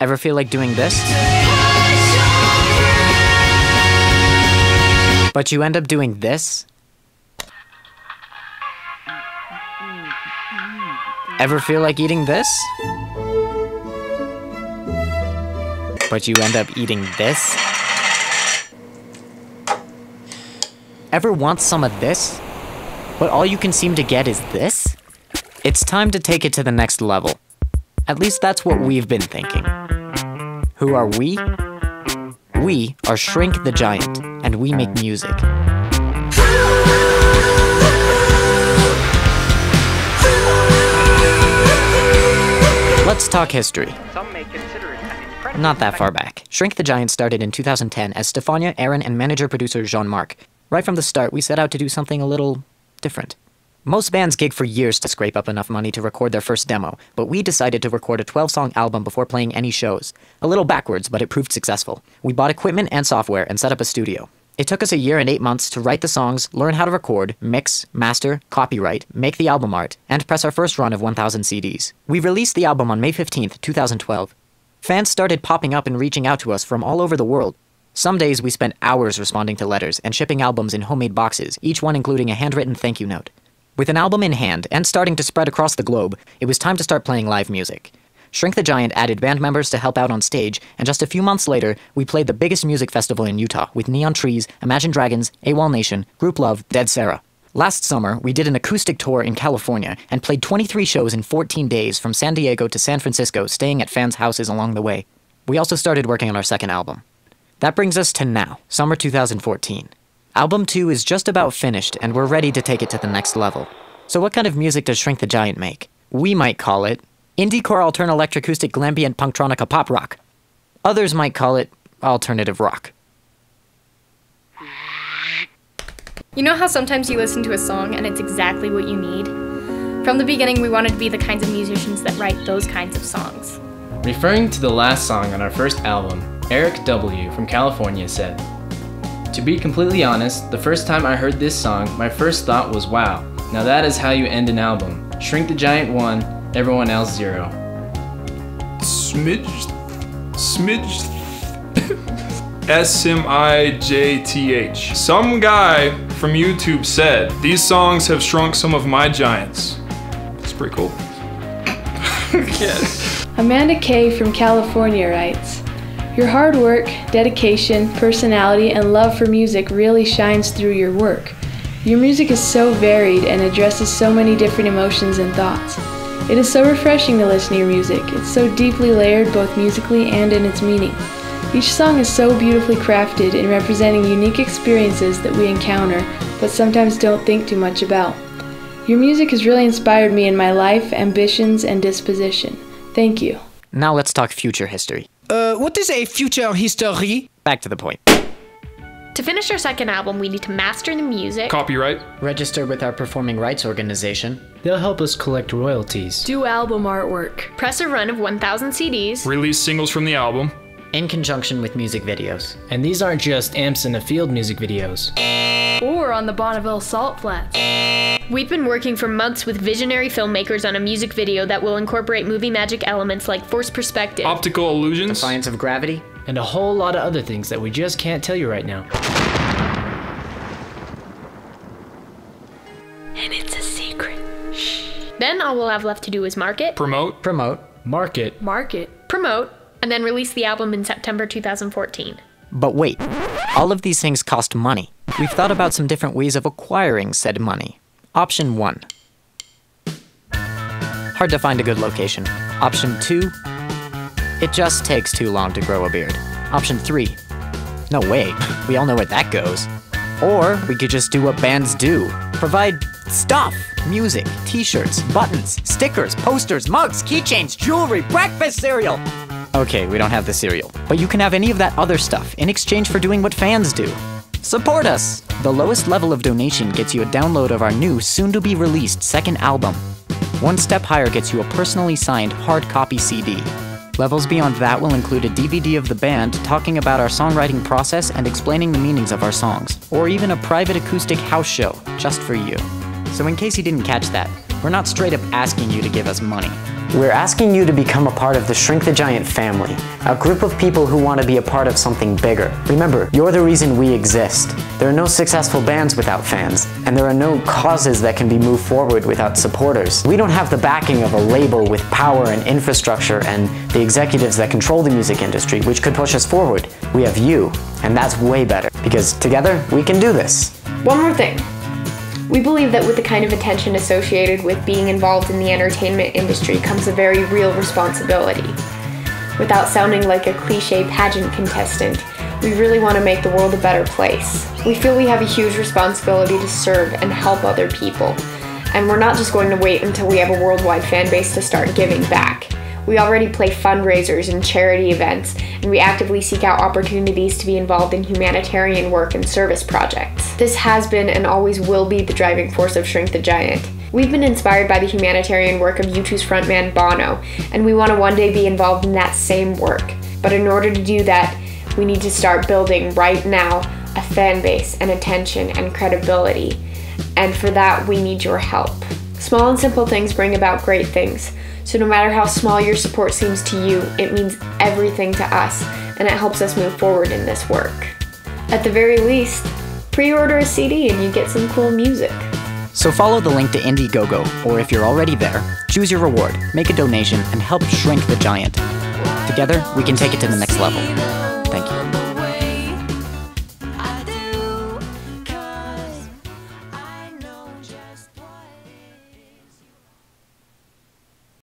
Ever feel like doing this? But you end up doing this? Ever feel like eating this? But you end up eating this? Ever want some of this? But all you can seem to get is this? It's time to take it to the next level. At least that's what we've been thinking. Who are we? We are Shrink the Giant, and we make music. Let's talk history. Some may consider it an incredible Not that far back. Shrink the Giant started in 2010 as Stefania, Aaron, and manager-producer Jean-Marc. Right from the start, we set out to do something a little different. Most bands gig for years to scrape up enough money to record their first demo, but we decided to record a 12-song album before playing any shows. A little backwards, but it proved successful. We bought equipment and software and set up a studio. It took us a year and 8 months to write the songs, learn how to record, mix, master, copyright, make the album art, and press our first run of 1,000 CDs. We released the album on May 15th, 2012. Fans started popping up and reaching out to us from all over the world. Some days we spent hours responding to letters and shipping albums in homemade boxes, each one including a handwritten thank you note. With an album in hand and starting to spread across the globe, it was time to start playing live music. Shrink the Giant added band members to help out on stage, and just a few months later, we played the biggest music festival in Utah with Neon Trees, Imagine Dragons, AWOL Nation, Group Love, Dead Sarah. Last summer, we did an acoustic tour in California and played 23 shows in 14 days from San Diego to San Francisco, staying at fans' houses along the way. We also started working on our second album. That brings us to now, summer 2014. Album 2 is just about finished, and we're ready to take it to the next level. So what kind of music does Shrink the Giant make? We might call it indie-core altern electroacoustic glambient punktronica pop rock. Others might call it alternative rock. You know how sometimes you listen to a song and it's exactly what you need? From the beginning, we wanted to be the kinds of musicians that write those kinds of songs. Referring to the last song on our first album, Eric W. from California said, "To be completely honest, the first time I heard this song, my first thought was, wow, now that is how you end an album. Shrink the Giant 1, everyone else 0. Smidge SMIJTH. Some guy from YouTube said, these songs have shrunk some of my giants. It's pretty cool. Yes. Amanda K. from California writes, your hard work, dedication, personality, and love for music really shines through your work. Your music is so varied and addresses so many different emotions and thoughts. It is so refreshing to listen to your music. It's so deeply layered both musically and in its meaning. Each song is so beautifully crafted in representing unique experiences that we encounter, but sometimes don't think too much about. Your music has really inspired me in my life, ambitions, and disposition. Thank you. Now let's talk future history. What is a future history? Back to the point. To finish our second album, we need to master the music, Copyright. Register with our performing rights organization. They'll help us collect royalties. Do album artwork. press a run of 1,000 CDs, Release singles from the album. In conjunction with music videos. And these aren't just amps in a field music videos. Or on the Bonneville Salt Flats. We've been working for months with visionary filmmakers on a music video that will incorporate movie magic elements like forced perspective, Optical illusions. Defiance of gravity. And a whole lot of other things that we just can't tell you right now. And it's a secret. Then all we'll have left to do is market, Promote. Market. promote, and then release the album in September 2014. But wait, all of these things cost money. We've thought about some different ways of acquiring said money. Option 1. Hard to find a good location. Option 2. It just takes too long to grow a beard. Option 3. No way, we all know where that goes. Or we could just do what bands do. Provide stuff. Music, t-shirts, buttons, stickers, posters, mugs, keychains, jewelry, breakfast cereal. Okay, we don't have the cereal, but you can have any of that other stuff in exchange for doing what fans do. Support us! The lowest level of donation gets you a download of our new, soon-to-be-released second album. One step higher gets you a personally signed hard copy CD. Levels beyond that will include a DVD of the band talking about our songwriting process and explaining the meanings of our songs, or even a private acoustic house show, just for you. So in case you didn't catch that, we're not straight up asking you to give us money. We're asking you to become a part of the Shrink the Giant family, a group of people who want to be a part of something bigger. Remember, you're the reason we exist. There are no successful bands without fans, and there are no causes that can be moved forward without supporters. We don't have the backing of a label with power and infrastructure and the executives that control the music industry, which could push us forward. We have you, and that's way better, because together we can do this. One more thing. We believe that with the kind of attention associated with being involved in the entertainment industry comes a very real responsibility. Without sounding like a cliche pageant contestant, we really want to make the world a better place. We feel we have a huge responsibility to serve and help other people, and we're not just going to wait until we have a worldwide fan base to start giving back. We already play fundraisers and charity events, and we actively seek out opportunities to be involved in humanitarian work and service projects. This has been and always will be the driving force of Shrink the Giant. We've been inspired by the humanitarian work of U2's frontman Bono, and we want to one day be involved in that same work. But in order to do that, we need to start building right now a fan base and attention and credibility. And for that, we need your help. Small and simple things bring about great things. So no matter how small your support seems to you, it means everything to us, and it helps us move forward in this work. At the very least, pre-order a CD and you get some cool music. So follow the link to Indiegogo, or if you're already there, choose your reward, make a donation, and help Shrink the Giant. Together, we can take it to the next level.